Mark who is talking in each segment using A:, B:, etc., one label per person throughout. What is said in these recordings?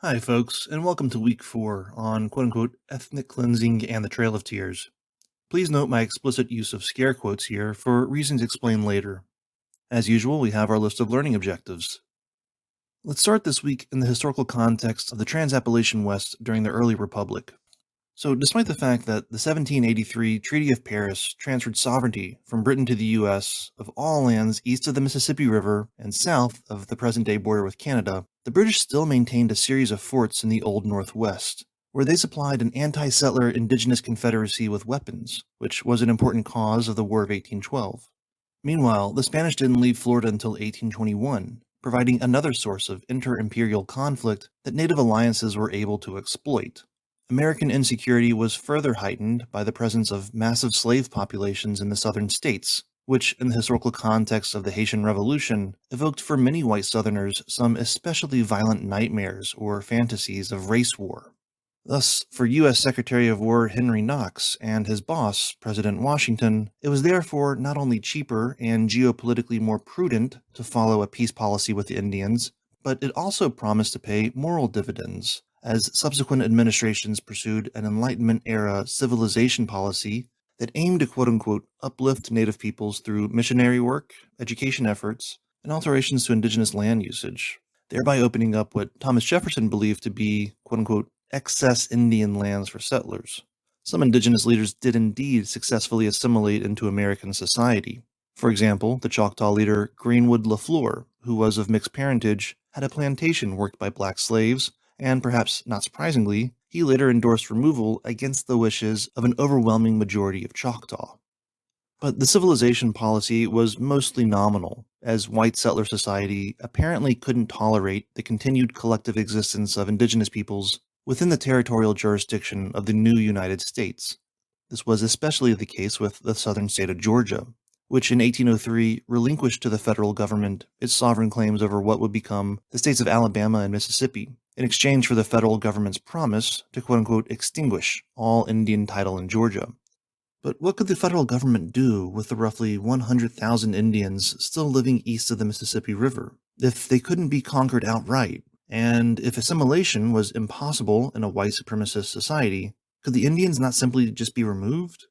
A: Hi, folks, and welcome to week 4 on quote unquote ethnic cleansing and the Trail of Tears. Please note my explicit use of scare quotes here for reasons explained later. As usual, we have our list of learning objectives. Let's start this week in the historical context of the Trans-Appalachian West during the early Republic. So, despite the fact that the 1783 Treaty of Paris transferred sovereignty from Britain to the U.S. of all lands east of the Mississippi River and south of the present-day border with Canada, the British still maintained a series of forts in the Old Northwest, where they supplied an anti-settler indigenous confederacy with weapons, which was an important cause of the War of 1812. Meanwhile, the Spanish didn't leave Florida until 1821, providing another source of inter-imperial conflict that native alliances were able to exploit. American insecurity was further heightened by the presence of massive slave populations in the southern states, which, in the historical context of the Haitian Revolution, evoked for many white Southerners some especially violent nightmares or fantasies of race war. Thus, for U.S. Secretary of War Henry Knox and his boss, President Washington, it was therefore not only cheaper and geopolitically more prudent to follow a peace policy with the Indians, but it also promised to pay moral dividends, as subsequent administrations pursued an Enlightenment-era civilization policy that aimed to quote-unquote uplift Native peoples through missionary work, education efforts, and alterations to indigenous land usage, thereby opening up what Thomas Jefferson believed to be quote-unquote excess Indian lands for settlers. Some indigenous leaders did indeed successfully assimilate into American society. For example, the Choctaw leader Greenwood LaFleur, who was of mixed parentage, had a plantation worked by black slaves, and perhaps not surprisingly, he later endorsed removal against the wishes of an overwhelming majority of Choctaw. But the civilization policy was mostly nominal, as white settler society apparently couldn't tolerate the continued collective existence of indigenous peoples within the territorial jurisdiction of the new United States. This was especially the case with the southern state of Georgia, which in 1803 relinquished to the federal government its sovereign claims over what would become the states of Alabama and Mississippi, in exchange for the federal government's promise to quote-unquote extinguish all Indian title in Georgia. But what could the federal government do with the roughly 100,000 Indians still living east of the Mississippi River, if they couldn't be conquered outright? And if assimilation was impossible in a white supremacist society, could the Indians not simply just be removed?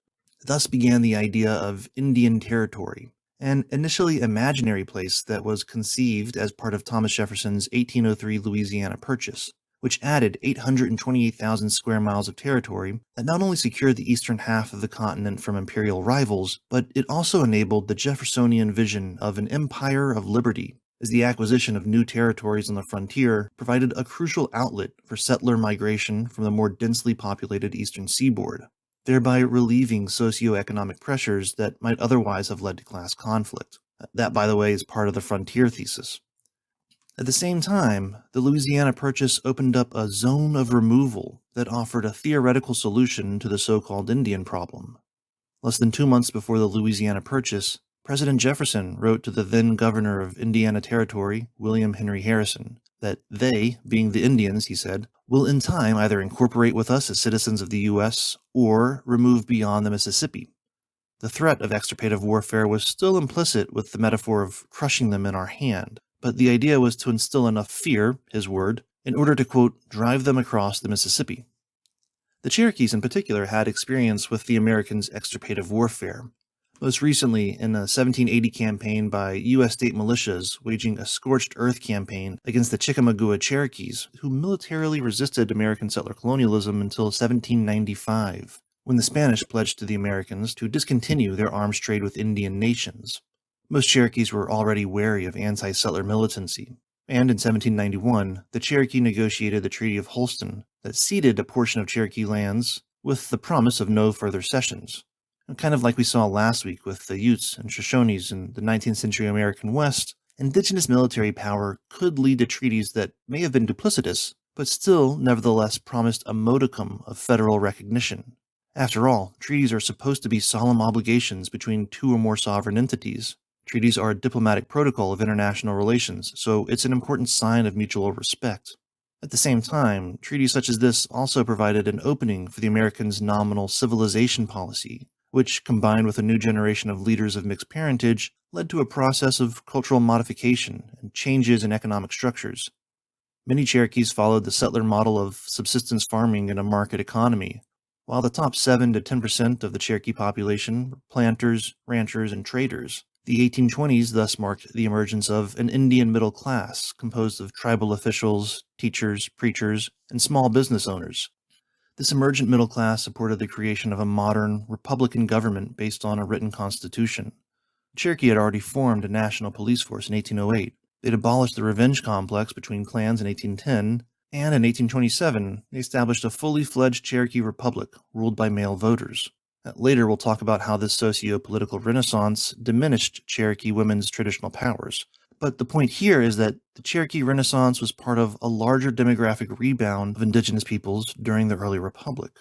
A: Thus began the idea of Indian Territory, an initially imaginary place that was conceived as part of Thomas Jefferson's 1803 Louisiana Purchase, which added 828,000 square miles of territory that not only secured the eastern half of the continent from imperial rivals, but it also enabled the Jeffersonian vision of an empire of liberty, as the acquisition of new territories on the frontier provided a crucial outlet for settler migration from the more densely populated eastern seaboard, thereby relieving socioeconomic pressures that might otherwise have led to class conflict. That, by the way, is part of the frontier thesis. At the same time, the Louisiana Purchase opened up a zone of removal that offered a theoretical solution to the so-called Indian problem. Less than 2 months before the Louisiana Purchase, President Jefferson wrote to the then governor of Indiana Territory, William Henry Harrison, that they, being the Indians, he said, will in time either incorporate with us as citizens of the U.S. or remove beyond the Mississippi. The threat of extirpative warfare was still implicit with the metaphor of crushing them in our hand, but the idea was to instill enough fear, his word, in order to, quote, drive them across the Mississippi. The Cherokees in particular had experience with the Americans' extirpative warfare, most recently in a 1780 campaign by U.S. state militias waging a scorched earth campaign against the Chickamauga Cherokees, who militarily resisted American settler colonialism until 1795, when the Spanish pledged to the Americans to discontinue their arms trade with Indian nations. Most Cherokees were already wary of anti-settler militancy, and in 1791, the Cherokee negotiated the Treaty of Holston that ceded a portion of Cherokee lands with the promise of no further cessions. Kind of like we saw last week with the Utes and Shoshones in the 19th century American West, indigenous military power could lead to treaties that may have been duplicitous, but still nevertheless promised a modicum of federal recognition. After all, treaties are supposed to be solemn obligations between two or more sovereign entities. Treaties are a diplomatic protocol of international relations, so it's an important sign of mutual respect. At the same time, treaties such as this also provided an opening for the Americans' nominal civilization policy, which, combined with a new generation of leaders of mixed parentage, led to a process of cultural modification and changes in economic structures. Many Cherokees followed the settler model of subsistence farming in a market economy, while the top 7 to 10% of the Cherokee population were planters, ranchers, and traders. The 1820s thus marked the emergence of an Indian middle class composed of tribal officials, teachers, preachers, and small business owners. This emergent middle class supported the creation of a modern, republican government based on a written constitution. Cherokee had already formed a national police force in 1808. They'd abolished the revenge complex between clans in 1810, and in 1827, they established a fully fledged Cherokee Republic ruled by male voters. Later, we'll talk about how this socio-political renaissance diminished Cherokee women's traditional powers. But the point here is that the Cherokee Renaissance was part of a larger demographic rebound of indigenous peoples during the early republic.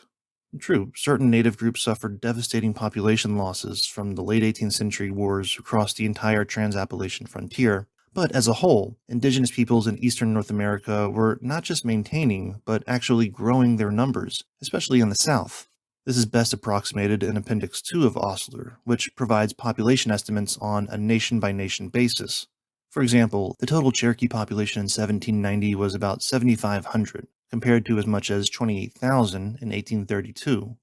A: True, certain native groups suffered devastating population losses from the late 18th century wars across the entire Trans-Appalachian frontier, but as a whole, indigenous peoples in eastern North America were not just maintaining, but actually growing their numbers, especially in the south. This is best approximated in Appendix 2 of Osler, which provides population estimates on a nation-by-nation basis. For example, the total Cherokee population in 1790 was about 7,500, compared to as much as 28,000 in 1832.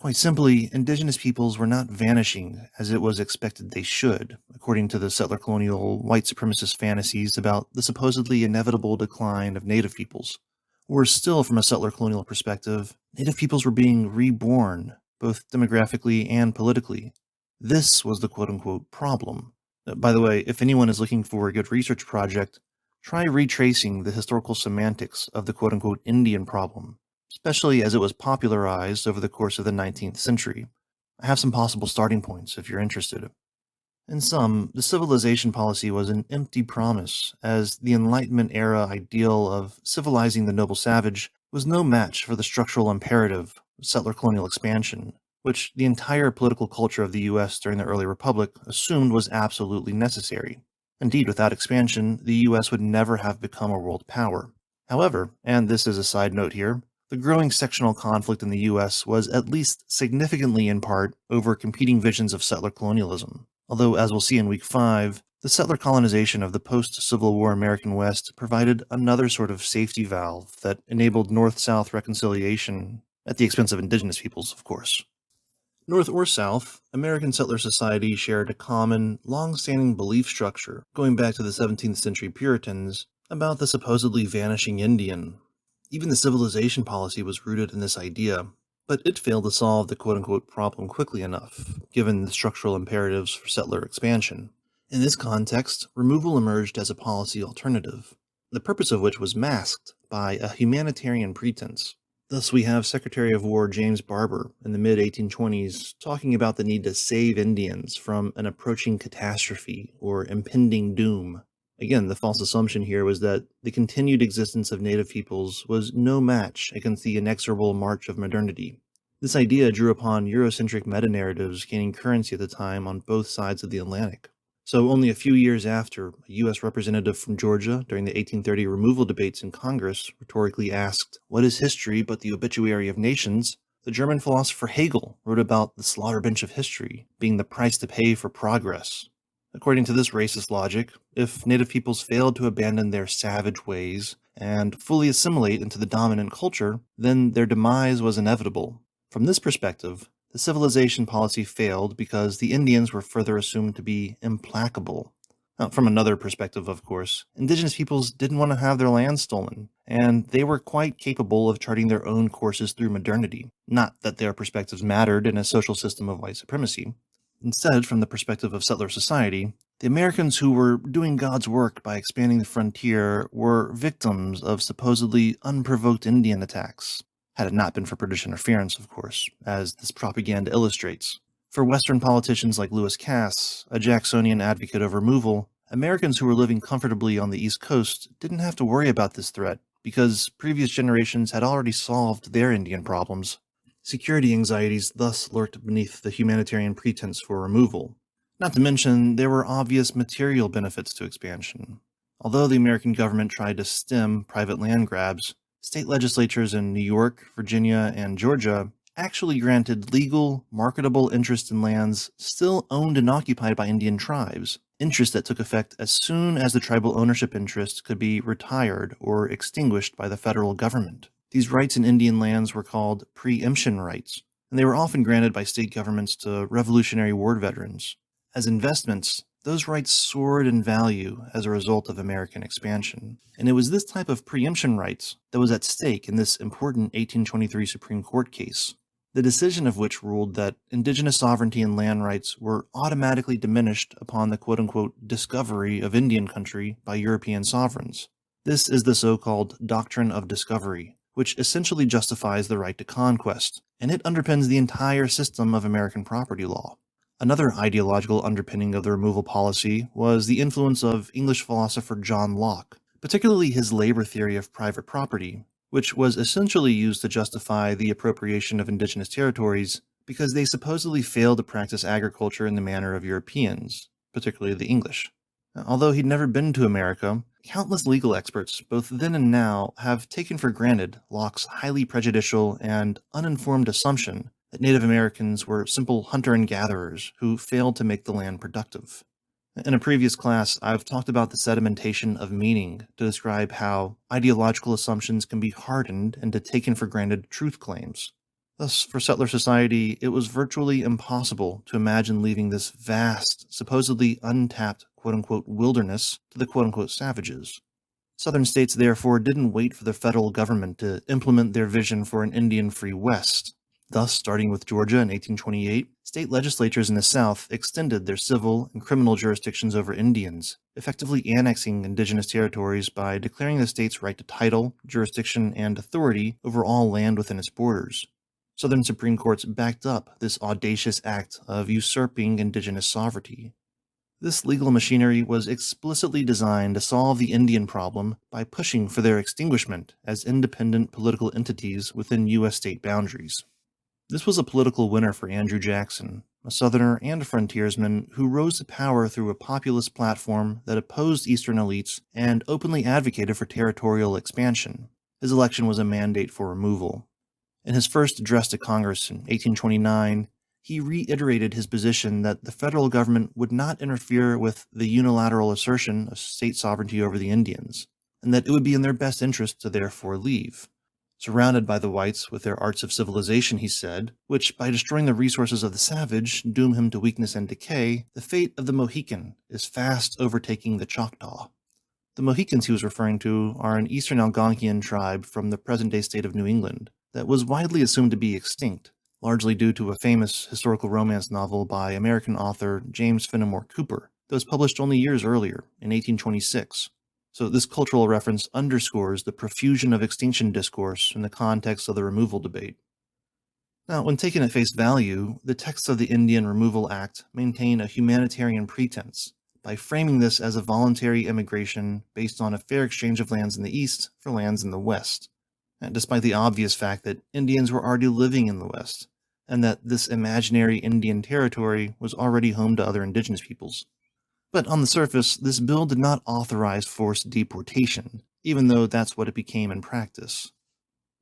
A: Quite simply, indigenous peoples were not vanishing as it was expected they should, according to the settler colonial white supremacist fantasies about the supposedly inevitable decline of native peoples. Worse still, from a settler colonial perspective, native peoples were being reborn, both demographically and politically. This was the quote-unquote problem. By the way, if anyone is looking for a good research project, try retracing the historical semantics of the quote-unquote Indian problem, especially as it was popularized over the course of the 19th century. I have some possible starting points if you're interested. In sum, the civilization policy was an empty promise, as the Enlightenment era ideal of civilizing the noble savage was no match for the structural imperative of settler colonial expansion, which the entire political culture of the U.S. during the early republic assumed was absolutely necessary. Indeed, without expansion, the U.S. would never have become a world power. However, and this is a side note here, the growing sectional conflict in the U.S. was at least significantly in part over competing visions of settler colonialism. Although, as we'll see in Week 5, the settler colonization of the post-Civil War American West provided another sort of safety valve that enabled North-South reconciliation at the expense of indigenous peoples, of course. North or South, American settler society shared a common, long-standing belief structure, going back to the 17th century Puritans, about the supposedly vanishing Indian. Even the civilization policy was rooted in this idea, but it failed to solve the quote-unquote problem quickly enough, given the structural imperatives for settler expansion. In this context, removal emerged as a policy alternative, the purpose of which was masked by a humanitarian pretense. Thus, we have Secretary of War James Barber in the mid-1820s talking about the need to save Indians from an approaching catastrophe or impending doom. Again, the false assumption here was that the continued existence of native peoples was no match against the inexorable march of modernity. This idea drew upon Eurocentric meta-narratives gaining currency at the time on both sides of the Atlantic. So only a few years after, a U.S. representative from Georgia during the 1830 removal debates in Congress rhetorically asked, "What is history but the obituary of nations?" the German philosopher Hegel wrote about the slaughter bench of history being the price to pay for progress. According to this racist logic, if native peoples failed to abandon their savage ways and fully assimilate into the dominant culture, then their demise was inevitable. From this perspective, the civilization policy failed because the Indians were further assumed to be implacable. Now, from another perspective, of course, indigenous peoples didn't want to have their land stolen, and they were quite capable of charting their own courses through modernity. Not that their perspectives mattered in a social system of white supremacy. Instead, from the perspective of settler society, the Americans who were doing God's work by expanding the frontier were victims of supposedly unprovoked Indian attacks. Had it not been for British interference, of course, as this propaganda illustrates. For Western politicians like Lewis Cass, a Jacksonian advocate of removal, Americans who were living comfortably on the East Coast didn't have to worry about this threat because previous generations had already solved their Indian problems. Security anxieties thus lurked beneath the humanitarian pretense for removal. Not to mention, there were obvious material benefits to expansion. Although the American government tried to stem private land grabs, state legislatures in New York, Virginia, and Georgia actually granted legal, marketable interest in lands still owned and occupied by Indian tribes, interest that took effect as soon as the tribal ownership interest could be retired or extinguished by the federal government. These rights in Indian lands were called preemption rights, and they were often granted by state governments to Revolutionary War veterans. As investments, those rights soared in value as a result of American expansion. And it was this type of preemption rights that was at stake in this important 1823 Supreme Court case, the decision of which ruled that indigenous sovereignty and land rights were automatically diminished upon the quote-unquote discovery of Indian country by European sovereigns. This is the so-called doctrine of discovery, which essentially justifies the right to conquest, and it underpins the entire system of American property law. Another ideological underpinning of the removal policy was the influence of English philosopher John Locke, particularly his labor theory of private property, which was essentially used to justify the appropriation of indigenous territories because they supposedly failed to practice agriculture in the manner of Europeans, particularly the English. Although he'd never been to America, countless legal experts, both then and now, have taken for granted Locke's highly prejudicial and uninformed assumption that Native Americans were simple hunter and gatherers who failed to make the land productive. In a previous class, I've talked about the sedimentation of meaning to describe how ideological assumptions can be hardened into taken for granted truth claims. Thus, for settler society, it was virtually impossible to imagine leaving this vast, supposedly untapped quote-unquote wilderness to the quote-unquote savages. Southern states therefore didn't wait for the federal government to implement their vision for an Indian-free West. Thus, starting with Georgia in 1828, state legislatures in the South extended their civil and criminal jurisdictions over Indians, effectively annexing indigenous territories by declaring the state's right to title, jurisdiction, and authority over all land within its borders. Southern Supreme Courts backed up this audacious act of usurping indigenous sovereignty. This legal machinery was explicitly designed to solve the Indian problem by pushing for their extinguishment as independent political entities within U.S. state boundaries. This was a political winner for Andrew Jackson, a Southerner and a frontiersman who rose to power through a populist platform that opposed Eastern elites and openly advocated for territorial expansion. His election was a mandate for removal. In his first address to Congress in 1829, he reiterated his position that the federal government would not interfere with the unilateral assertion of state sovereignty over the Indians, and that it would be in their best interest to therefore leave. Surrounded by the whites with their arts of civilization, he said, which, by destroying the resources of the savage, doom him to weakness and decay, the fate of the Mohican is fast overtaking the Choctaw. The Mohicans he was referring to are an eastern Algonquian tribe from the present-day state of New England that was widely assumed to be extinct, largely due to a famous historical romance novel by American author James Fenimore Cooper that was published only years earlier, in 1826. So this cultural reference underscores the profusion of extinction discourse in the context of the removal debate. Now, when taken at face value, the texts of the Indian Removal Act maintain a humanitarian pretense by framing this as a voluntary immigration based on a fair exchange of lands in the East for lands in the West, and despite the obvious fact that Indians were already living in the West, and that this imaginary Indian territory was already home to other indigenous peoples. But on the surface, this bill did not authorize forced deportation, even though that's what it became in practice.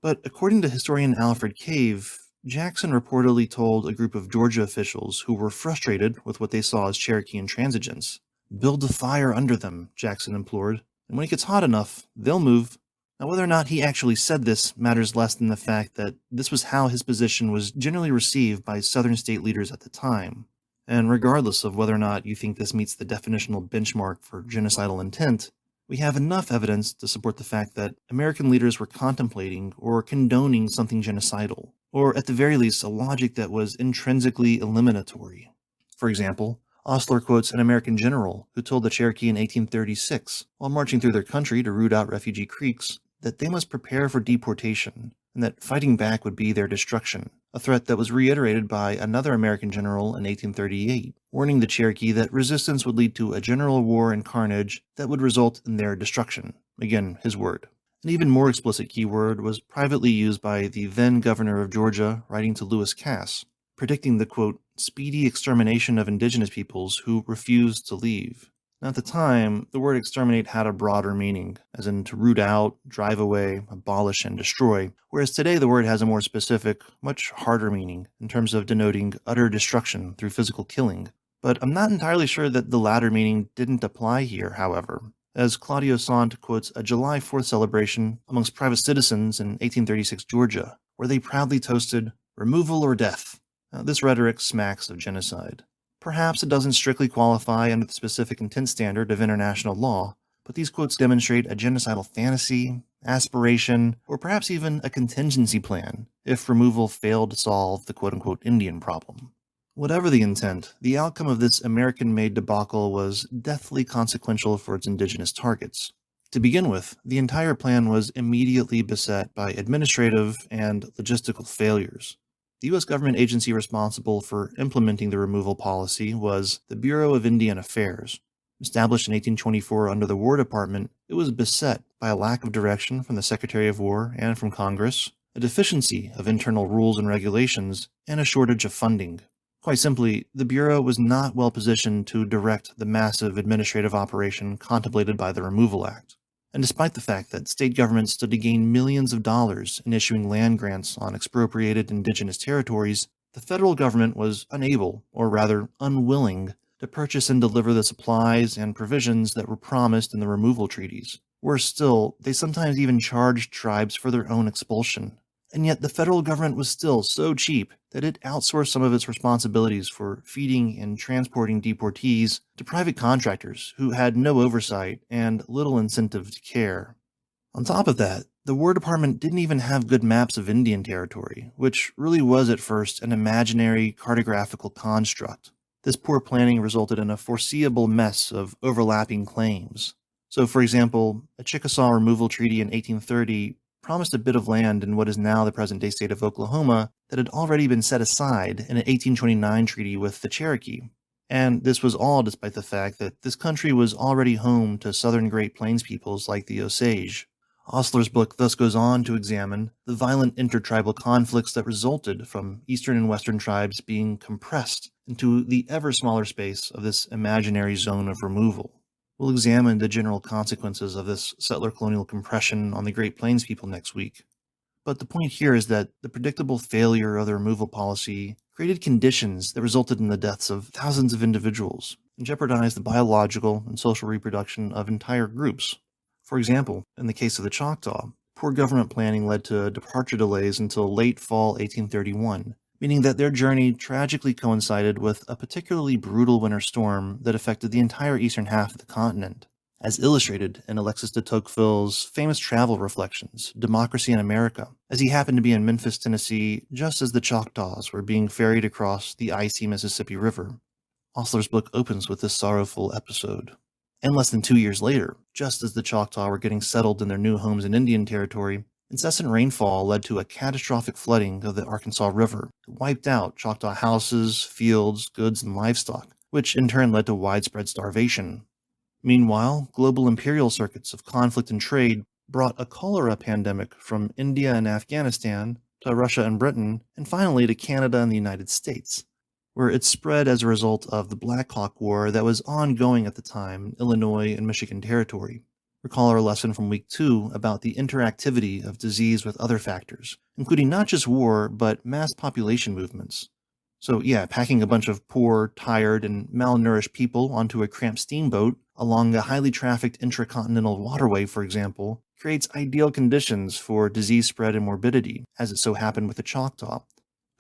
A: But according to historian Alfred Cave, Jackson reportedly told a group of Georgia officials who were frustrated with what they saw as Cherokee intransigence, "Build a fire under them," Jackson implored, "and when it gets hot enough, they'll move." Now, whether or not he actually said this matters less than the fact that this was how his position was generally received by Southern state leaders at the time. And regardless of whether or not you think this meets the definitional benchmark for genocidal intent, we have enough evidence to support the fact that American leaders were contemplating or condoning something genocidal, or at the very least a logic that was intrinsically eliminatory. For example, Osler quotes an American general who told the Cherokee in 1836, while marching through their country to root out refugee Creeks, that they must prepare for deportation, and that fighting back would be their destruction, a threat that was reiterated by another American general in 1838, warning the Cherokee that resistance would lead to a general war and carnage that would result in their destruction. Again, his word. An even more explicit keyword was privately used by the then governor of Georgia, writing to Lewis Cass, predicting the, quote, "speedy extermination of indigenous peoples who refused to leave." At the time, the word exterminate had a broader meaning, as in to root out, drive away, abolish, and destroy, whereas today the word has a more specific, much harder meaning in terms of denoting utter destruction through physical killing. But I'm not entirely sure that the latter meaning didn't apply here, however, as Claudio Sant quotes a July 4th celebration amongst private citizens in 1836 Georgia, where they proudly toasted, "Removal or death." Now, this rhetoric smacks of genocide. Perhaps it doesn't strictly qualify under the specific intent standard of international law, but these quotes demonstrate a genocidal fantasy, aspiration, or perhaps even a contingency plan if removal failed to solve the quote-unquote Indian problem. Whatever the intent, the outcome of this American-made debacle was deathly consequential for its indigenous targets. To begin with, the entire plan was immediately beset by administrative and logistical failures. The U.S. government agency responsible for implementing the removal policy was the Bureau of Indian Affairs. Established in 1824 under the War Department, it was beset by a lack of direction from the Secretary of War and from Congress, a deficiency of internal rules and regulations, and a shortage of funding. Quite simply, the Bureau was not well positioned to direct the massive administrative operation contemplated by the Removal Act. And despite the fact that state governments stood to gain millions of dollars in issuing land grants on expropriated indigenous territories, the federal government was unable, or rather unwilling, to purchase and deliver the supplies and provisions that were promised in the removal treaties. Worse still, they sometimes even charged tribes for their own expulsion. And yet the federal government was still so cheap that it outsourced some of its responsibilities for feeding and transporting deportees to private contractors who had no oversight and little incentive to care. On top of that, the War Department didn't even have good maps of Indian Territory, which really was at first an imaginary cartographical construct. This poor planning resulted in a foreseeable mess of overlapping claims. So, for example, a Chickasaw removal treaty in 1830 promised a bit of land in what is now the present-day state of Oklahoma that had already been set aside in an 1829 treaty with the Cherokee. And this was all despite the fact that this country was already home to southern Great Plains peoples like the Osage. Osler's book thus goes on to examine the violent intertribal conflicts that resulted from eastern and western tribes being compressed into the ever smaller space of this imaginary zone of removal. We'll examine the general consequences of this settler colonial compression on the Great Plains people next week. But the point here is that the predictable failure of the removal policy created conditions that resulted in the deaths of thousands of individuals and jeopardized the biological and social reproduction of entire groups. For example, in the case of the Choctaw, poor government planning led to departure delays until late fall 1831, meaning that their journey tragically coincided with a particularly brutal winter storm that affected the entire eastern half of the continent, as illustrated in Alexis de Tocqueville's famous travel reflections, Democracy in America, as he happened to be in Memphis, Tennessee, just as the Choctaws were being ferried across the icy Mississippi River. Osler's book opens with this sorrowful episode. And less than 2 years later, just as the Choctaw were getting settled in their new homes in Indian Territory, incessant rainfall led to a catastrophic flooding of the Arkansas River that wiped out Choctaw houses, fields, goods, and livestock, which in turn led to widespread starvation. Meanwhile, global imperial circuits of conflict and trade brought a cholera pandemic from India and Afghanistan to Russia and Britain, and finally to Canada and the United States, where it spread as a result of the Black Hawk War that was ongoing at the time in Illinois and Michigan Territory. Recall our lesson from week 2 about the interactivity of disease with other factors, including not just war, but mass population movements. So yeah, packing a bunch of poor, tired, and malnourished people onto a cramped steamboat along a highly trafficked intracontinental waterway, for example, creates ideal conditions for disease spread and morbidity, as it so happened with the Choctaw,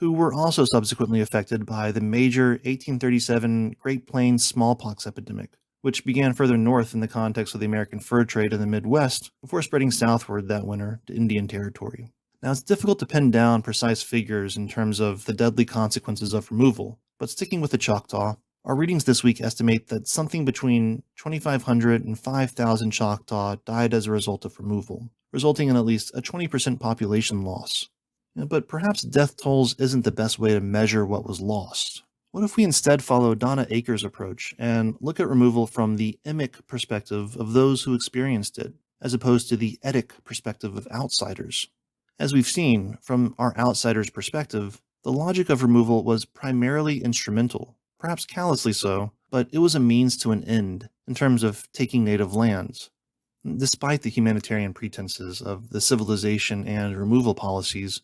A: who were also subsequently affected by the major 1837 Great Plains smallpox epidemic, which began further north in the context of the American fur trade in the Midwest before spreading southward that winter to Indian Territory. Now, it's difficult to pin down precise figures in terms of the deadly consequences of removal, but sticking with the Choctaw, our readings this week estimate that something between 2,500 and 5,000 Choctaw died as a result of removal, resulting in at least a 20% population loss. But perhaps death tolls isn't the best way to measure what was lost. What if we instead follow Donna Akers' approach and look at removal from the emic perspective of those who experienced it, as opposed to the etic perspective of outsiders? As we've seen, from our outsider's perspective, the logic of removal was primarily instrumental, perhaps callously so, but it was a means to an end in terms of taking native lands. Despite the humanitarian pretenses of the civilization and removal policies,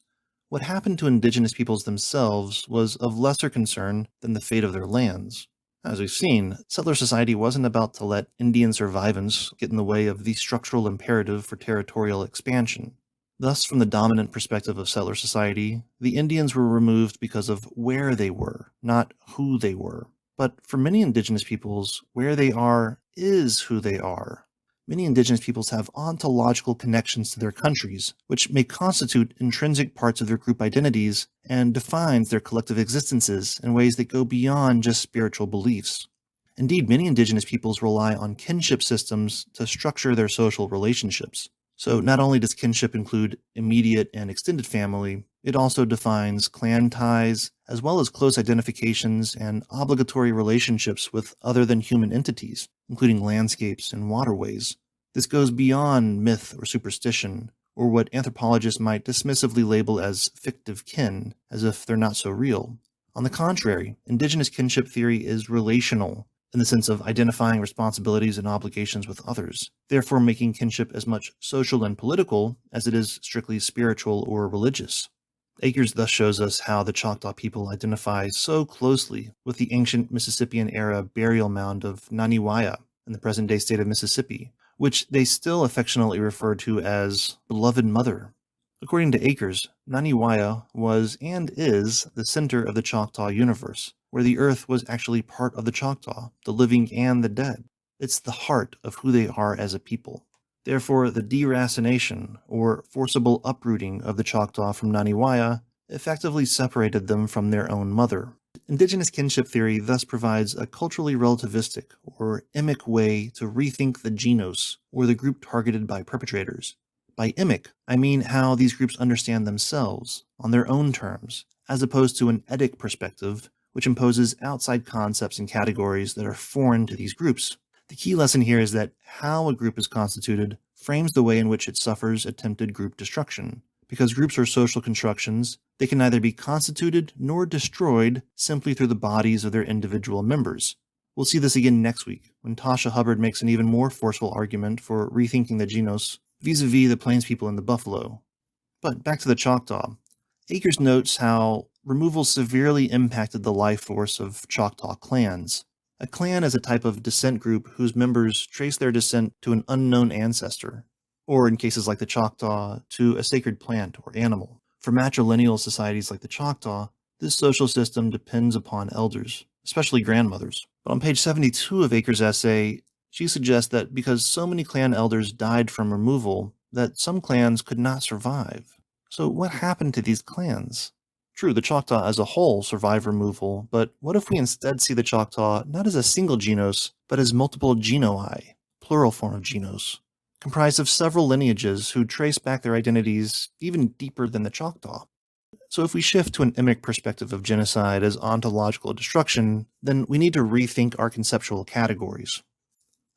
A: what happened to indigenous peoples themselves was of lesser concern than the fate of their lands. As we've seen, settler society wasn't about to let Indian survivance get in the way of the structural imperative for territorial expansion. Thus, from the dominant perspective of settler society, the Indians were removed because of where they were, not who they were. But for many indigenous peoples, where they are is who they are. Many indigenous peoples have ontological connections to their countries, which may constitute intrinsic parts of their group identities and defines their collective existences in ways that go beyond just spiritual beliefs. Indeed, many indigenous peoples rely on kinship systems to structure their social relationships. So not only does kinship include immediate and extended family, it also defines clan ties, as well as close identifications and obligatory relationships with other than human entities, including landscapes and waterways. This goes beyond myth or superstition, or what anthropologists might dismissively label as fictive kin, as if they're not so real. On the contrary, indigenous kinship theory is relational, in the sense of identifying responsibilities and obligations with others, therefore making kinship as much social and political as it is strictly spiritual or religious. Akers thus shows us how the Choctaw people identify so closely with the ancient Mississippian-era burial mound of Naniwaya in the present-day state of Mississippi, which they still affectionately refer to as Beloved Mother. According to Akers, Naniwaya was and is the center of the Choctaw universe, where the earth was actually part of the Choctaw, the living and the dead. It's the heart of who they are as a people. Therefore, the deracination, or forcible uprooting of the Choctaw from Naniwaya, effectively separated them from their own mother. Indigenous kinship theory thus provides a culturally relativistic, or emic way to rethink the genos, or the group targeted by perpetrators. By emic, I mean how these groups understand themselves, on their own terms, as opposed to an etic perspective, which imposes outside concepts and categories that are foreign to these groups. The key lesson here is that how a group is constituted frames the way in which it suffers attempted group destruction. Because groups are social constructions, they can neither be constituted nor destroyed simply through the bodies of their individual members. We'll see this again next week, when Tasha Hubbard makes an even more forceful argument for rethinking the genos vis-a-vis the Plains people and the buffalo. But back to the Choctaw. Akers notes how removal severely impacted the life force of Choctaw clans. A clan is a type of descent group whose members trace their descent to an unknown ancestor, or in cases like the Choctaw, to a sacred plant or animal. For matrilineal societies like the Choctaw, this social system depends upon elders, especially grandmothers. But on page 72 of Akers' essay, she suggests that because so many clan elders died from removal, that some clans could not survive. So what happened to these clans? True, the Choctaw as a whole survived removal, but what if we instead see the Choctaw not as a single genos, but as multiple genoi, plural form of genos, comprised of several lineages who trace back their identities even deeper than the Choctaw? So if we shift to an emic perspective of genocide as ontological destruction, then we need to rethink our conceptual categories.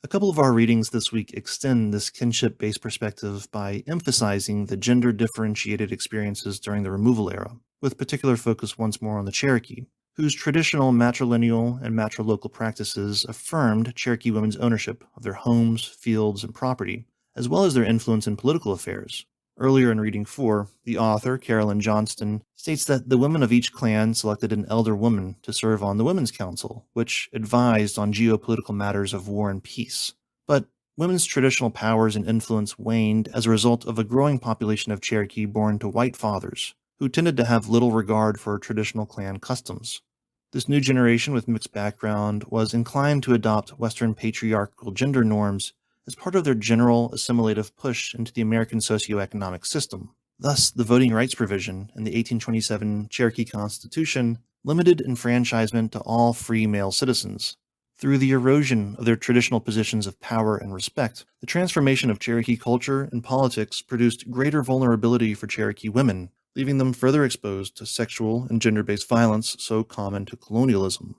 A: A couple of our readings this week extend this kinship-based perspective by emphasizing the gender-differentiated experiences during the removal era, with particular focus once more on the Cherokee, whose traditional matrilineal and matrilocal practices affirmed Cherokee women's ownership of their homes, fields, and property, as well as their influence in political affairs. Earlier in reading 4, the author, Carolyn Johnston, states that the women of each clan selected an elder woman to serve on the Women's Council, which advised on geopolitical matters of war and peace. But women's traditional powers and influence waned as a result of a growing population of Cherokee born to white fathers, who tended to have little regard for traditional clan customs. This new generation with mixed background was inclined to adopt Western patriarchal gender norms as part of their general assimilative push into the American socioeconomic system. Thus, the voting rights provision in the 1827 Cherokee Constitution limited enfranchisement to all free male citizens. Through the erosion of their traditional positions of power and respect, the transformation of Cherokee culture and politics produced greater vulnerability for Cherokee women, leaving them further exposed to sexual and gender-based violence so common to colonialism.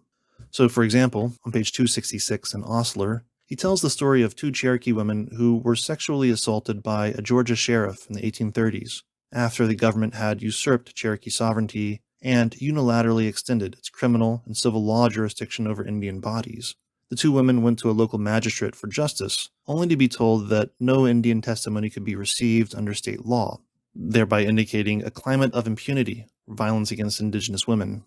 A: So, for example, on page 266 in Osler, he tells the story of 2 Cherokee women who were sexually assaulted by a Georgia sheriff in the 1830s, after the government had usurped Cherokee sovereignty and unilaterally extended its criminal and civil law jurisdiction over Indian bodies. The two women went to a local magistrate for justice, only to be told that no Indian testimony could be received under state law, thereby indicating a climate of impunity for violence against Indigenous women.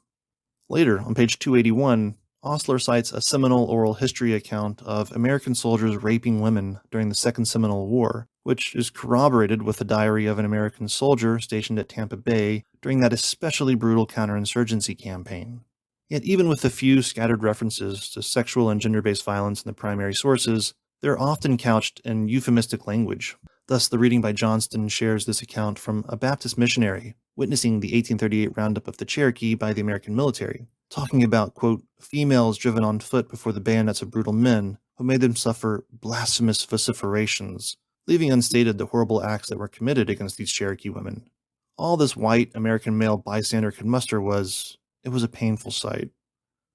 A: Later, on page 281, Osler cites a Seminole oral history account of American soldiers raping women during the Second Seminole War, which is corroborated with the diary of an American soldier stationed at Tampa Bay during that especially brutal counterinsurgency campaign. Yet even with the few scattered references to sexual and gender-based violence in the primary sources, they're often couched in euphemistic language. Thus, the reading by Johnston shares this account from a Baptist missionary witnessing the 1838 roundup of the Cherokee by the American military, talking about, quote, females driven on foot before the bayonets of brutal men who made them suffer blasphemous vociferations, leaving unstated the horrible acts that were committed against these Cherokee women. All this white American male bystander could muster was a painful sight.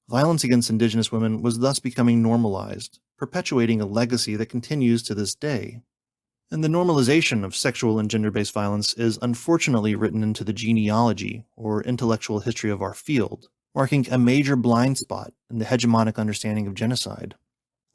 A: Violence against Indigenous women was thus becoming normalized, perpetuating a legacy that continues to this day. And the normalization of sexual and gender-based violence is unfortunately written into the genealogy or intellectual history of our field, marking a major blind spot in the hegemonic understanding of genocide.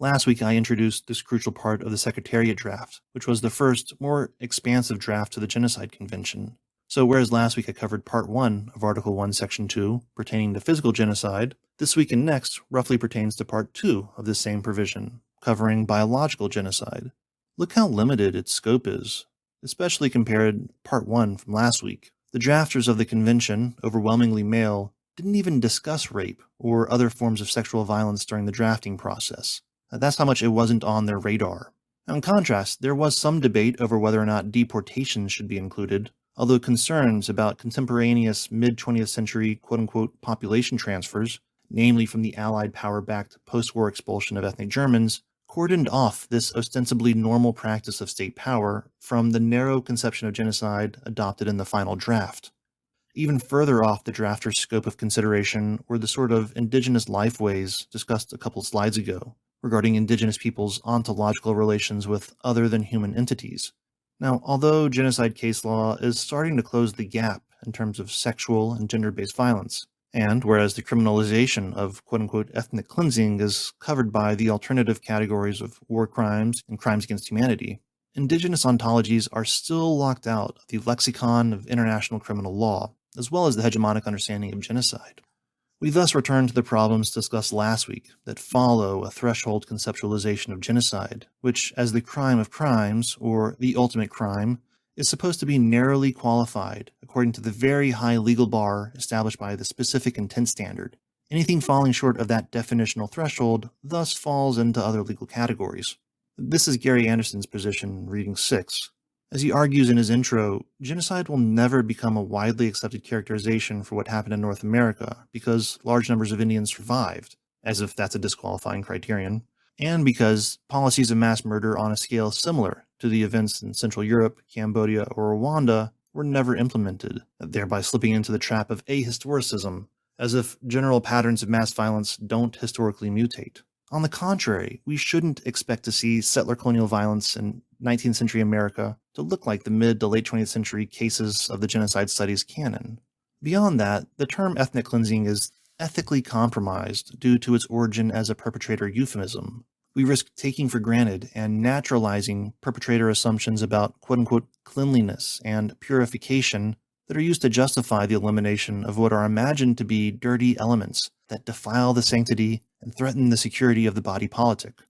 A: Last week I introduced this crucial part of the Secretariat draft, which was the first, more expansive draft to the Genocide Convention. So whereas last week I covered Part 1 of Article 1, Section 2, pertaining to physical genocide, this week and next roughly pertains to Part 2 of this same provision, covering biological genocide. Look how limited its scope is, especially compared to Part 1 from last week. The drafters of the convention, overwhelmingly male, didn't even discuss rape or other forms of sexual violence during the drafting process. That's how much it wasn't on their radar. Now, in contrast, there was some debate over whether or not deportations should be included, although concerns about contemporaneous mid-20th century quote-unquote population transfers, namely from the Allied power-backed post-war expulsion of ethnic Germans, cordoned off this ostensibly normal practice of state power from the narrow conception of genocide adopted in the final draft. Even further off the drafter's scope of consideration were the sort of indigenous lifeways discussed a couple slides ago, regarding indigenous peoples' ontological relations with other than human entities. Now, although genocide case law is starting to close the gap in terms of sexual and gender-based violence, and whereas the criminalization of quote-unquote ethnic cleansing is covered by the alternative categories of war crimes and crimes against humanity, indigenous ontologies are still locked out of the lexicon of international criminal law, as well as the hegemonic understanding of genocide. We thus return to the problems discussed last week that follow a threshold conceptualization of genocide, which, as the crime of crimes, or the ultimate crime, is supposed to be narrowly qualified according to the very high legal bar established by the specific intent standard. Anything falling short of that definitional threshold thus falls into other legal categories. This is Gary Anderson's position, reading 6. As he argues in his intro, genocide will never become a widely accepted characterization for what happened in North America because large numbers of Indians survived, as if that's a disqualifying criterion, and because policies of mass murder on a scale similar to the events in Central Europe, Cambodia, or Rwanda were never implemented, thereby slipping into the trap of ahistoricism, as if general patterns of mass violence don't historically mutate. On the contrary, we shouldn't expect to see settler colonial violence in 19th century America to look like the mid to late 20th century cases of the genocide studies canon. Beyond that, the term ethnic cleansing is ethically compromised due to its origin as a perpetrator euphemism. We risk taking for granted and naturalizing perpetrator assumptions about quote-unquote cleanliness and purification that are used to justify the elimination of what are imagined to be dirty elements that defile the sanctity and threaten the security of the body politic.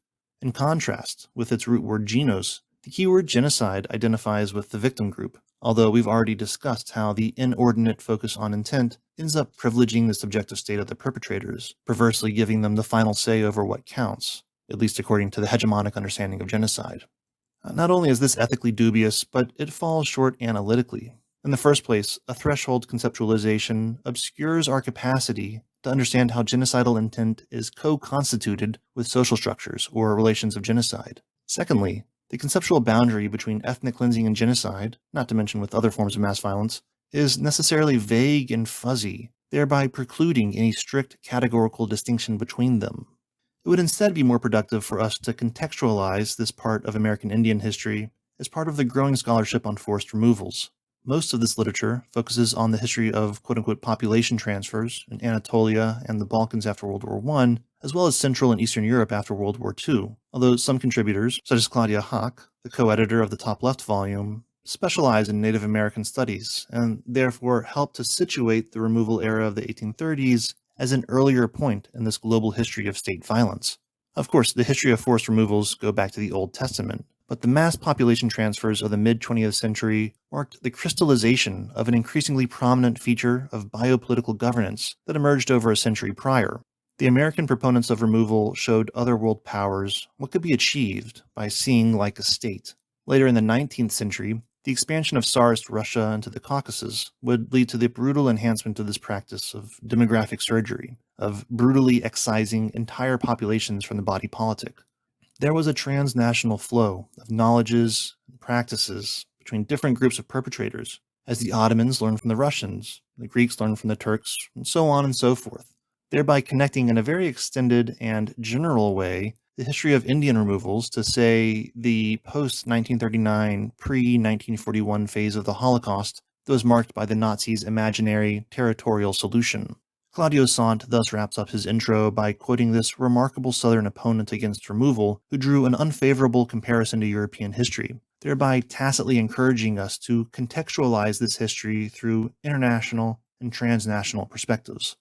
A: In contrast, with its root word genos, the keyword genocide identifies with the victim group, although we've already discussed how the inordinate focus on intent ends up privileging the subjective state of the perpetrators, perversely giving them the final say over what counts, at least according to the hegemonic understanding of genocide. Not only is this ethically dubious, but it falls short analytically. In the first place, a threshold conceptualization obscures our capacity to understand how genocidal intent is co-constituted with social structures or relations of genocide. Secondly, the conceptual boundary between ethnic cleansing and genocide, not to mention with other forms of mass violence, is necessarily vague and fuzzy, thereby precluding any strict categorical distinction between them. It would instead be more productive for us to contextualize this part of American Indian history as part of the growing scholarship on forced removals. Most of this literature focuses on the history of quote-unquote population transfers in Anatolia and the Balkans after World War I, as well as Central and Eastern Europe after World War II, although some contributors, such as Claudia Hack, the co-editor of the top left volume, specialize in Native American studies, and therefore help to situate the removal era of the 1830s as an earlier point in this global history of state violence. Of course, the history of forced removals go back to the Old Testament, but the mass population transfers of the mid-20th century marked the crystallization of an increasingly prominent feature of biopolitical governance that emerged over a century prior. The American proponents of removal showed other world powers what could be achieved by seeing like a state. Later in the 19th century, the expansion of Tsarist Russia into the Caucasus would lead to the brutal enhancement of this practice of demographic surgery, of brutally excising entire populations from the body politic. There was a transnational flow of knowledges and practices between different groups of perpetrators, as the Ottomans learned from the Russians, the Greeks learned from the Turks, and so on and so forth, thereby connecting in a very extended and general way the history of Indian removals to, say, the post-1939, pre-1941 phase of the Holocaust that was marked by the Nazis' imaginary territorial solution. Claudio Sant thus wraps up his intro by quoting this remarkable Southern opponent against removal who drew an unfavorable comparison to European history, thereby tacitly encouraging us to contextualize this history through international and transnational perspectives.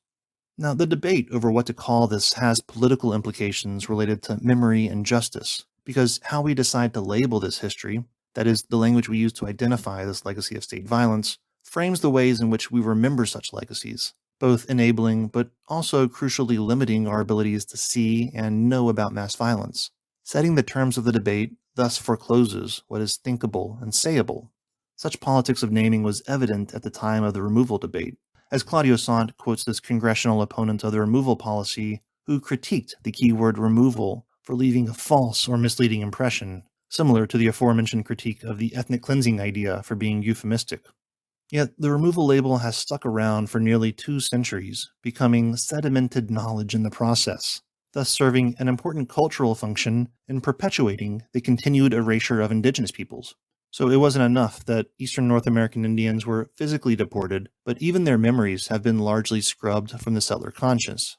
A: Now, the debate over what to call this has political implications related to memory and justice, because how we decide to label this history, that is, the language we use to identify this legacy of state violence, frames the ways in which we remember such legacies, both enabling but also crucially limiting our abilities to see and know about mass violence. Setting the terms of the debate thus forecloses what is thinkable and sayable. Such politics of naming was evident at the time of the removal debate, as Claudio Sant quotes this congressional opponent of the removal policy who critiqued the keyword removal for leaving a false or misleading impression, similar to the aforementioned critique of the ethnic cleansing idea for being euphemistic. Yet the removal label has stuck around for nearly 2 centuries, becoming sedimented knowledge in the process, thus serving an important cultural function in perpetuating the continued erasure of indigenous peoples. So it wasn't enough that Eastern North American Indians were physically deported, but even their memories have been largely scrubbed from the settler conscience.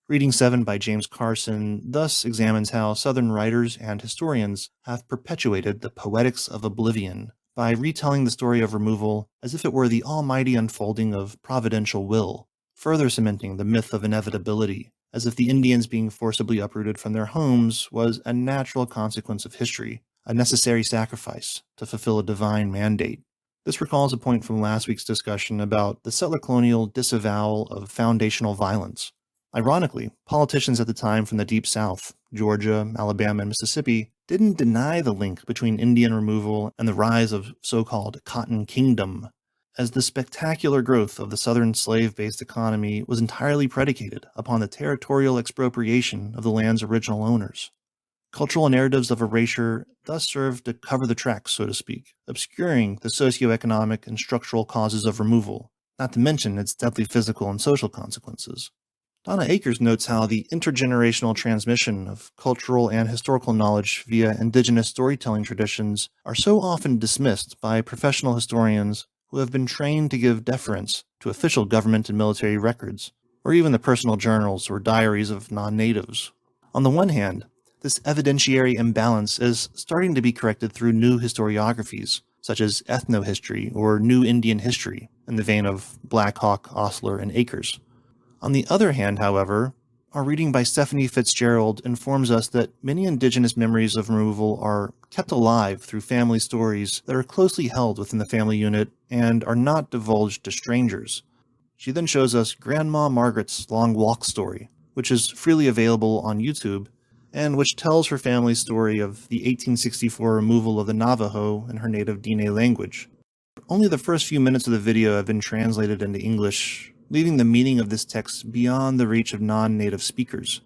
A: Reading 7 by James Carson thus examines how Southern writers and historians have perpetuated the poetics of oblivion by retelling the story of removal as if it were the almighty unfolding of providential will, further cementing the myth of inevitability, as if the Indians being forcibly uprooted from their homes was a natural consequence of history, a necessary sacrifice to fulfill a divine mandate. This recalls a point from last week's discussion about the settler colonial disavowal of foundational violence. Ironically, politicians at the time from the Deep South, Georgia, Alabama, and Mississippi, didn't deny the link between Indian removal and the rise of so-called Cotton Kingdom, as the spectacular growth of the Southern slave-based economy was entirely predicated upon the territorial expropriation of the land's original owners. Cultural narratives of erasure thus served to cover the tracks, so to speak, obscuring the socioeconomic and structural causes of removal, not to mention its deadly physical and social consequences. Donna Akers notes how the intergenerational transmission of cultural and historical knowledge via indigenous storytelling traditions are so often dismissed by professional historians who have been trained to give deference to official government and military records, or even the personal journals or diaries of non-natives. On the one hand, this evidentiary imbalance is starting to be corrected through new historiographies, such as ethnohistory or New Indian history, in the vein of Black Hawk, Osler, and Akers. On the other hand, however, our reading by Stephanie Fitzgerald informs us that many indigenous memories of removal are kept alive through family stories that are closely held within the family unit and are not divulged to strangers. She then shows us Grandma Margaret's Long Walk story, which is freely available on YouTube, and which tells her family's story of the 1864 removal of the Navajo in her native Diné language. Only the first few minutes of the video have been translated into English, leaving the meaning of this text beyond the reach of non-native speakers.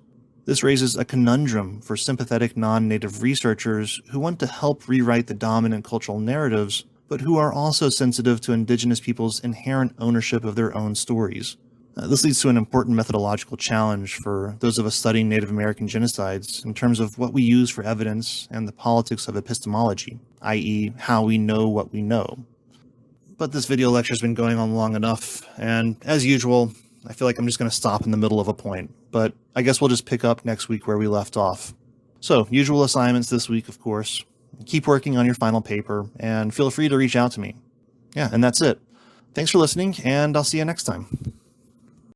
A: This raises a conundrum for sympathetic non-native researchers who want to help rewrite the dominant cultural narratives, but who are also sensitive to indigenous people's inherent ownership of their own stories. This leads to an important methodological challenge for those of us studying Native American genocides in terms of what we use for evidence and the politics of epistemology, i.e., how we know what we know. but this video lecture's been going on long enough, and as usual, I feel like I'm just going to stop in the middle of a point, but I guess we'll just pick up next week where we left off. So, usual assignments this week, of course. Keep working on your final paper, and feel free to reach out to me. Yeah, and that's it. Thanks for listening, and I'll see you next time.